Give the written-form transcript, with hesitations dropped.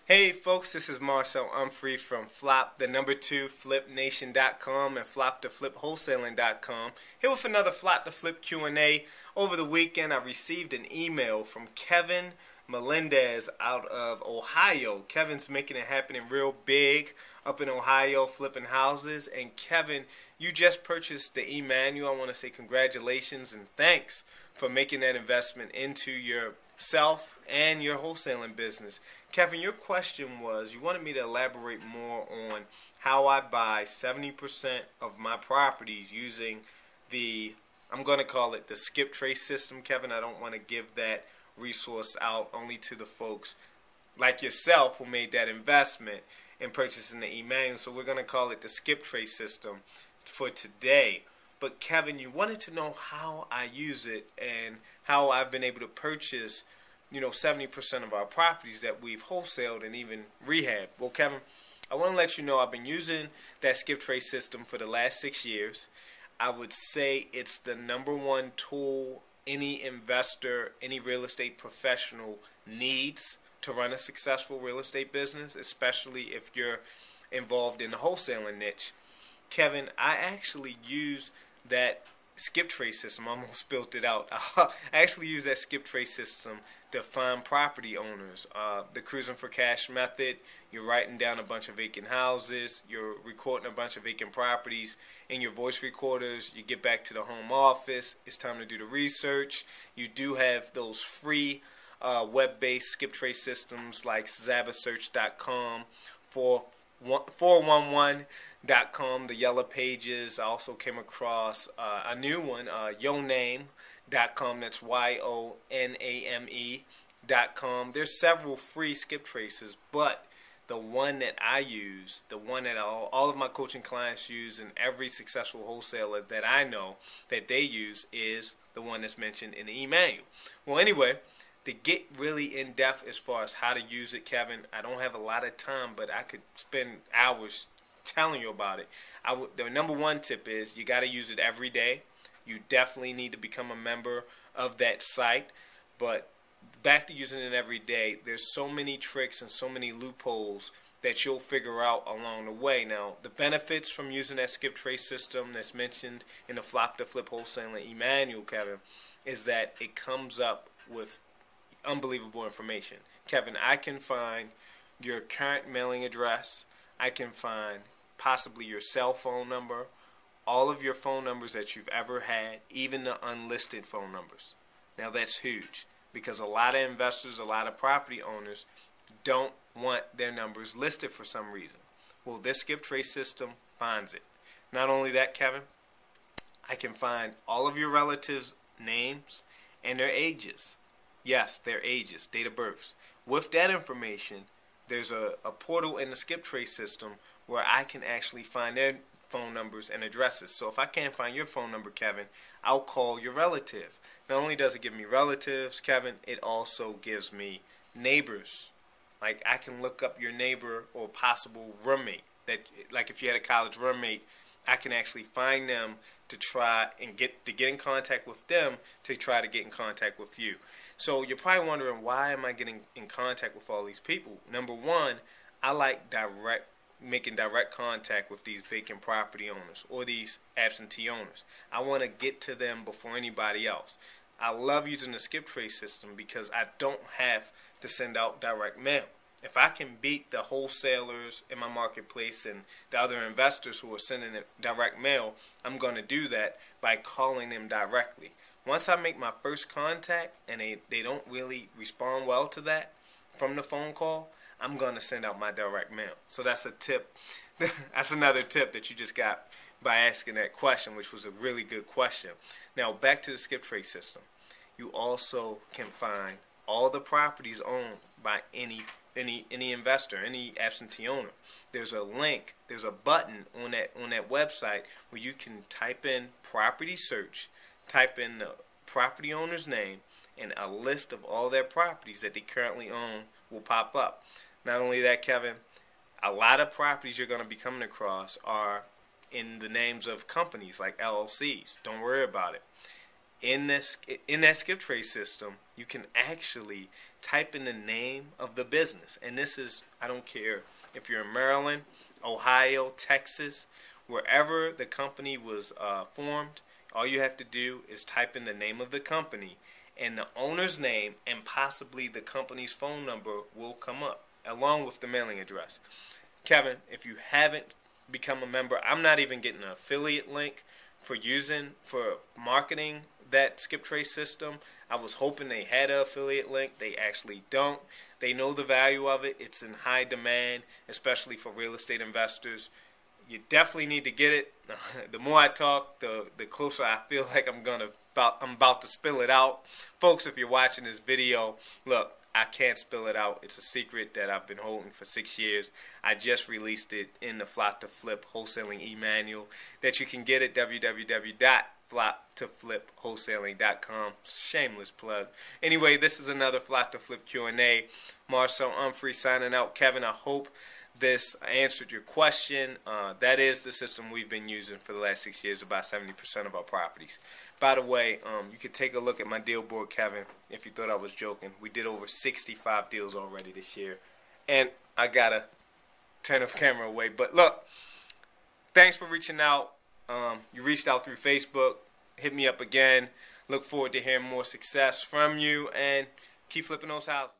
Hey folks, this is Marcel Umphery from flopthenumber2flipnation.com and floptheflipwholesaling.com. Here with another Flop the Flip Q&A. Over the weekend I received an email from Kevin Melendez out of Ohio. Kevin's making it happen real big up in Ohio, flipping houses. And Kevin, you just purchased the e-manual. I want to say congratulations and thanks for making that investment into yourself and your wholesaling business. Kevin, your question was, you wanted me to elaborate more on how I buy 70% of my properties using I'm going to call it the skip trace system. Kevin, I don't want to give that resource out only to the folks like yourself who made that investment in purchasing the e-manual. So we're going to call it the skip trace system for today. But Kevin, you wanted to know how I use it and how I've been able to purchase 70% of our properties that we've wholesaled and even rehabbed. Well, Kevin, I want to let you know I've been using that skip trace system for the last 6 years. I would say it's the #1 tool any investor, any real estate professional needs to run a successful real estate business, especially if you're involved in the wholesaling niche. Kevin, I actually use that skip trace system. I almost spilled it out. I actually use that skip trace system to find property owners. The cruising for cash method, you're writing down a bunch of vacant houses, you're recording a bunch of vacant properties in your voice recorders, you get back to the home office, it's time to do the research. You do have those free web-based skip trace systems like zabasearch.com, 411.com, the Yellow Pages. I also came across a new one, yoname.com, that's YONAME.com. There's several free skip traces, but the one that I use, the one that all of my coaching clients use and every successful wholesaler that I know that they use is the one that's mentioned in the e-manual. Well, anyway, to get really in-depth as far as how to use it, Kevin, I don't have a lot of time, but I could spend hours telling you about it. The #1 tip is you got to use it every day. You definitely need to become a member of that site. But back to using it every day, there's so many tricks and so many loopholes that you'll figure out along the way. Now, the benefits from using that skip trace system that's mentioned in the Flop the Flip Wholesaling e-manual, Kevin, is that it comes up with unbelievable information. Kevin, I can find your current mailing address. I can find possibly your cell phone number, all of your phone numbers that you've ever had, even the unlisted phone numbers. Now that's huge because a lot of investors, a lot of property owners don't want their numbers listed for some reason. Well, this skip trace system finds it. Not only that, Kevin, I can find all of your relatives' names and their ages. Yes, their ages, date of births. With that information, there's a portal in the skip trace system where I can actually find their phone numbers and addresses. So if I can't find your phone number, Kevin, I'll call your relative. Not only does it give me relatives, Kevin, it also gives me neighbors. Like I can look up your neighbor or possible roommate. That, like if you had a college roommate, I can actually find them to try and get in contact with them to try to get in contact with you. So you're probably wondering, why am I getting in contact with all these people? #1, I like making direct contact with these vacant property owners or these absentee owners. I want to get to them before anybody else. I love using the skip trace system because I don't have to send out direct mail. If I can beat the wholesalers in my marketplace and the other investors who are sending it direct mail, I'm going to do that by calling them directly. Once I make my first contact and they don't really respond well to that from the phone call, I'm going to send out my direct mail. So that's a tip. That's another tip that you just got by asking that question, which was a really good question. Now, back to the skip trace system. You also can find all the properties owned by any investor, any absentee owner. There's a link, there's a button on that website where you can type in property search, type in the property owner's name, and a list of all their properties that they currently own will pop up. Not only that, Kevin, a lot of properties you're going to be coming across are in the names of companies like LLCs. Don't worry about it. In that skip trace system, you can actually type in the name of the business. And this is, I don't care if you're in Maryland, Ohio, Texas, wherever the company was formed, all you have to do is type in the name of the company, and the owner's name and possibly the company's phone number will come up, along with the mailing address. Kevin, if you haven't become a member, I'm not even getting an affiliate link for marketing that skip trace system. I was hoping they had an affiliate link. They actually don't. They know the value of it. It's in high demand, especially for real estate investors. You definitely need to get it. The more I talk, the closer I feel like I'm about to spill it out. Folks, if you're watching this video, look, I can't spill it out. It's a secret that I've been holding for 6 years. I just released it in the Flop to Flip Wholesaling e-manual that you can get at www.floptoflipwholesaling.com. Shameless plug. Anyway, this is another Flop to Flip Q&A. Marcel Umphery signing out. Kevin, I hope this answered your question. That is the system we've been using for the last 6 years, about 70% of our properties. By the way, you could take a look at my deal board, Kevin, if you thought I was joking. We did over 65 deals already this year. And I got to turn the camera away. But look, thanks for reaching out. You reached out through Facebook. Hit me up again. Look forward to hearing more success from you. And keep flipping those houses.